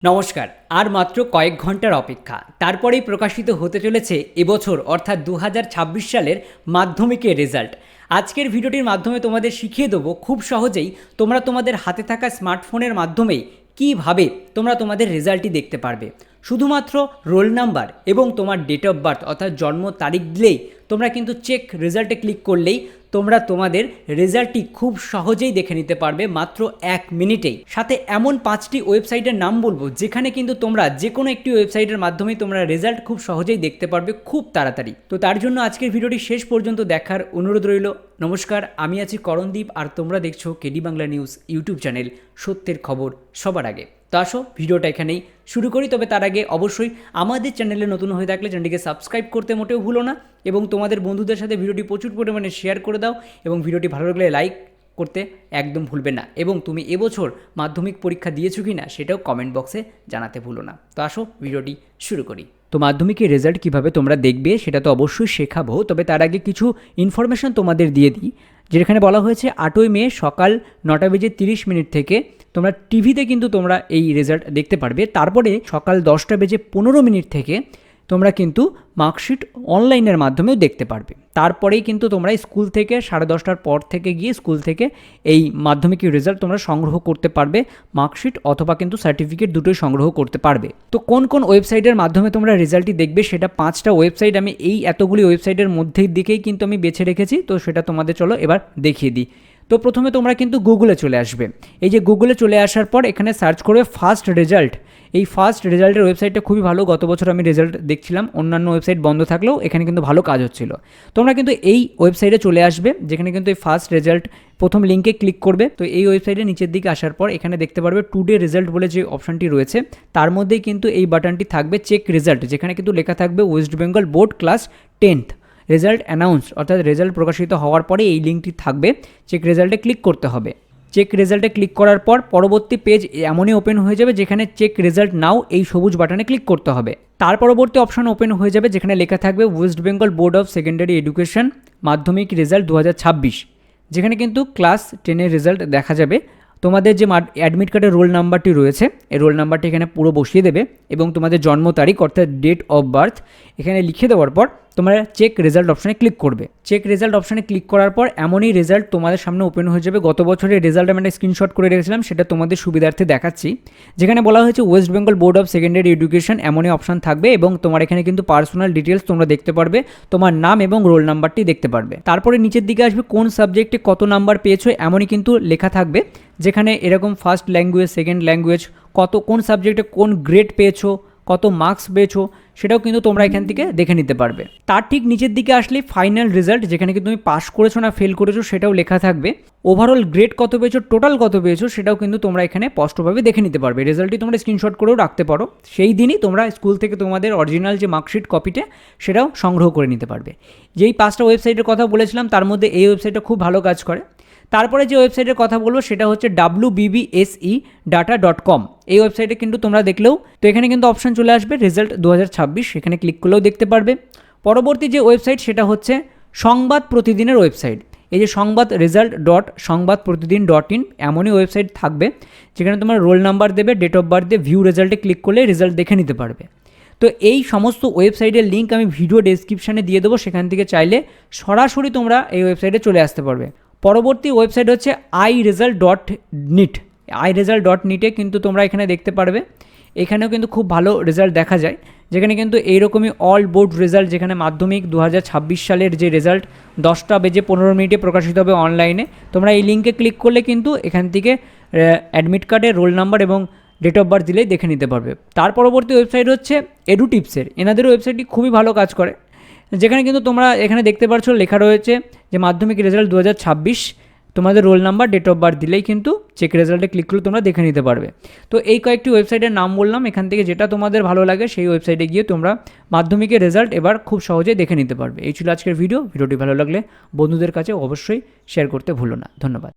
নমস্কার। আর মাত্র কয়েক ঘন্টার অপেক্ষা, তারপরেই প্রকাশিত হতে চলেছে এবছর অর্থাৎ 2026 সালের মাধ্যমিকের রেজাল্ট। আজকের ভিডিওটির মাধ্যমে তোমাদের শিখিয়ে দেবো খুব সহজেই তোমরা তোমাদের হাতে থাকা স্মার্টফোনের মাধ্যমেই কীভাবে তোমরা তোমাদের রেজাল্টটি দেখতে পারবে। শুধুমাত্র রোল নাম্বার এবং তোমার ডেট অফ বার্থ অর্থাৎ জন্ম তারিখ দিলেই তোমরা কিন্তু চেক রেজাল্টে ক্লিক করলেই তোমরা তোমাদের রেজাল্টটি খুব সহজেই দেখে নিতে পারবে মাত্র 1 মিনিটেই। সাথে এমন 5টি ওয়েবসাইটের নাম বলবো যেখানে কিন্তু তোমরা যে কোনো একটি ওয়েবসাইটের মাধ্যমেই তোমরা রেজাল্ট খুব সহজেই দেখতে পারবে খুব তাড়াতাড়ি। তো তার জন্য আজকের ভিডিওটি শেষ পর্যন্ত দেখার অনুরোধ রইল। নমস্কার, আমি আছি করণদীপ আর তোমরা দেখছো KD Bangla news YouTube channel, সত্যের খবর সবার আগে। তো আসো ভিডিওটা এখানেই শুরু করি। তবে তার আগে অবশ্যই আমাদের চ্যানেলে নতুন হয়ে থাকলে চ্যানেলটিকে সাবস্ক্রাইব করতে মোটেও ভুলো না এবং তোমাদের বন্ধুদের সাথে ভিডিওটি প্রচুর পরিমাণে শেয়ার করে দাও এবং ভিডিওটি ভালো লাগলে লাইক করতে একদম ভুলবে না এবং তুমি এবছর মাধ্যমিক পরীক্ষা দিয়েছো কি না সেটাও কমেন্ট বক্সে জানাতে ভুলো না। তো আসো ভিডিওটি শুরু করি। তো মাধ্যমিকের রেজাল্ট কীভাবে তোমরা দেখবে সেটা তো অবশ্যই শেখাবো, তবে তার আগে কিছু ইনফরমেশন তোমাদের দিয়ে দিই। যেখানে বলা হয়েছে 8ই মে সকাল 9:30 থেকে তোমরা টিভিতে কিন্তু তোমরা এই রেজাল্ট দেখতে পারবে। তারপরে সকাল 10:15 থেকে তোমরা কিন্তু মার্কশিট অনলাইনের মাধ্যমেও দেখতে পারবে। তারপরেই কিন্তু তোমরা স্কুল থেকে 10:30টার পর থেকে গিয়ে স্কুল থেকে এই মাধ্যমিকের রেজাল্ট তোমরা সংগ্রহ করতে পারবে। মার্কশিট অথবা কিন্তু সার্টিফিকেট দুটোই সংগ্রহ করতে পারবে। তো কোন কোন ওয়েবসাইটের মাধ্যমে তোমরা রেজাল্টটি দেখবে সেটা 5টা ওয়েবসাইট আমি এই এতগুলি ওয়েবসাইটের মধ্যেই দিকেই কিন্তু আমি বেছে রেখেছি। তো সেটা তোমাদের চলো এবার দেখিয়ে দিই। তো প্রথমে তোমরা কিন্তু গুগলে চলে আসবে। এই যে গুগলে চলে আসার পর এখানে সার্চ করবে ফার্স্ট রেজাল্ট। এই ফার্স্ট রেজাল্টের ওয়েবসাইটটা খুবই ভালো। গত বছর আমি রেজাল্ট দেখছিলাম, অন্যান্য ওয়েবসাইট বন্ধ থাকলেও এখানে কিন্তু ভালো কাজ হচ্ছিল। তোমরা কিন্তু এই ওয়েবসাইটে চলে আসবে যেখানে কিন্তু এই ফার্স্ট রেজাল্ট প্রথম লিঙ্কে ক্লিক করবে। তো এই ওয়েবসাইটে নিচের দিকে আসার পর এখানে দেখতে পারবে টুডে রেজাল্ট বলে যে অপশানটি রয়েছে তার মধ্যেই কিন্তু এই বাটনটি থাকবে চেক রেজাল্ট, যেখানে কিন্তু লেখা থাকবে West Bengal board class 10th result announce, অর্থাৎ রেজাল্ট প্রকাশিত হওয়ার পরে এই লিঙ্কটি থাকবে। চেক রেজাল্টে ক্লিক করতে হবে। চেক রেজাল্টে ক্লিক করার পর পরবর্তী পেজ এমনই ওপেন হয়ে যাবে যেখানে চেক রেজাল্ট নাও এই সবুজ বাটনে ক্লিক করতে হবে। তার পরবর্তী অপশন ওপেন হয়ে যাবে যেখানে লেখা থাকবে West Bengal board of secondary education মাধ্যমিক রেজাল্ট 2026, যেখানে কিন্তু ক্লাস 10-এর রেজাল্ট দেখা যাবে। তোমাদের যে অ্যাডমিট কার্ডের রোল নাম্বারটি রয়েছে এই রোল নাম্বারটি এখানে পুরো বসিয়ে দেবে এবং তোমাদের জন্ম তারিখ অর্থাৎ ডেট অফ বার্থ এখানে লিখে দেওয়ার পর তোমরা চেক রেজাল্ট অপশানে ক্লিক করবে। চেক রেজাল্ট অপশানে ক্লিক করার পর এমনই রেজাল্ট তোমাদের সামনে ওপেন হয়ে যাবে। গত বছরের রেজাল্ট আমি একটা স্ক্রিনশট করে রেখেছিলাম, সেটা তোমাদের সুবিধার্থে দেখাচ্ছি। যেখানে বলা হয়েছে West Bengal board of secondary education এমনই অপশান থাকবে এবং তোমার এখানে কিন্তু পার্সোনাল ডিটেলস তোমরা দেখতে পারবে, তোমার নাম এবং রোল নাম্বারটি দেখতে পারবে। তারপরে নিচের দিকে আসবে কোন সাবজেক্টে কত নাম্বার পেয়েছো এমনই কিন্তু লেখা থাকবে, যেখানে এরকম ফার্স্ট ল্যাঙ্গুয়েজ, সেকেন্ড ল্যাঙ্গুয়েজ, কোন সাবজেক্টে কোন গ্রেড পেয়েছো, কত মার্কস পেয়েছো সেটাও কিন্তু তোমরা এখান থেকে দেখে নিতে পারবে। তার ঠিক নিচের দিকে আসলে ফাইনাল রেজাল্ট, যেখানে কিন্তু তুমি পাস করেছো না ফেল করেছো সেটাও লেখা থাকবে। ওভারঅল গ্রেড কত পেয়েছো, টোটাল কত পেয়েছো সেটাও কিন্তু তোমরা এখানে স্পষ্টভাবে দেখে নিতে পারবে। রেজাল্টটি তোমরা স্ক্রিনশট করেও রাখতে পারো, সেই দিনই তোমরা স্কুল থেকে তোমাদের অরিজিনাল যে মার্কশিট কপিটা সেটাও সংগ্রহ করে নিতে পারবে। যেই 5টা ওয়েবসাইটের কথা বলেছিলাম তার মধ্যে এই ওয়েবসাইটটা খুব ভালো কাজ করে। তারপরে যে ওয়েবসাইটের কথা বলবো সেটা হচ্ছে wbbsedata.com। এই ওয়েবসাইটে কিন্তু তোমরা দেখলেও তো এখানে কিন্তু অপশান চলে আসবে রেজাল্ট 2026, এখানে ক্লিক করলেও দেখতে পারবে। পরবর্তী যে ওয়েবসাইট সেটা হচ্ছে সংবাদ প্রতিদিনের ওয়েবসাইট। এই যে সংবাদ রেজাল্ট .সংবাদপ্রতিদিন.in এমনই ওয়েবসাইট থাকবে যেখানে তোমার রোল নাম্বার দেবে, ডেট অফ বার্থ দিয়ে ভিউ রেজাল্টে ক্লিক করলে রেজাল্ট দেখে নিতে পারবে। তো এই সমস্ত ওয়েবসাইটের লিঙ্ক আমি ভিডিও ডেসক্রিপশানে দিয়ে দেবো, সেখান থেকে চাইলে সরাসরি তোমরা এই ওয়েবসাইটে চলে আসতে পারবে। পরবর্তী ওয়েবসাইট হচ্ছে iresult.nit। iresult.nit-এ কিন্তু তোমরা এখানে দেখতে পারবে, এখানেও কিন্তু খুব ভালো রেজাল্ট দেখা যায়, যেখানে কিন্তু এইরকমই অল বোর্ড রেজাল্ট, যেখানে মাধ্যমিক 2026 সালের যে রেজাল্ট 10:15 প্রকাশিত হবে অনলাইনে। তোমরা এই লিঙ্কে ক্লিক করলে কিন্তু এখান থেকে অ্যাডমিট কার্ডের রোল নাম্বার এবং ডেট অফ বার্থ দিলেই দেখে নিতে পারবে। তার পরবর্তী ওয়েবসাইট হচ্ছে এডুটিপসের। এনাদের ওয়েবসাইটটি খুবই ভালো কাজ করে, যেখানে কিন্তু তোমরা এখানে দেখতে পাচ্ছ লেখা রয়েছে যে মাধ্যমিক রেজাল্ট 2026, তোমাদের roll number date of birth দিলেই কিন্তু চেক রেজাল্টে ক্লিক করে তোমরা দেখে নিতে পারবে। তো এই কয়েকটি ওয়েবসাইটের নাম বললাম, এখান থেকে যেটা তোমাদের ভালো লাগে সেই ওয়েবসাইটে গিয়ে তোমরা মাধ্যমিকের রেজাল্ট এবার খুব সহজে দেখে নিতে পারবে। এই ছিল আজকের ভিডিওটি ভালো লাগলে বন্ধুদের কাছে অবশ্যই শেয়ার করতে ভুলো না। ধন্যবাদ।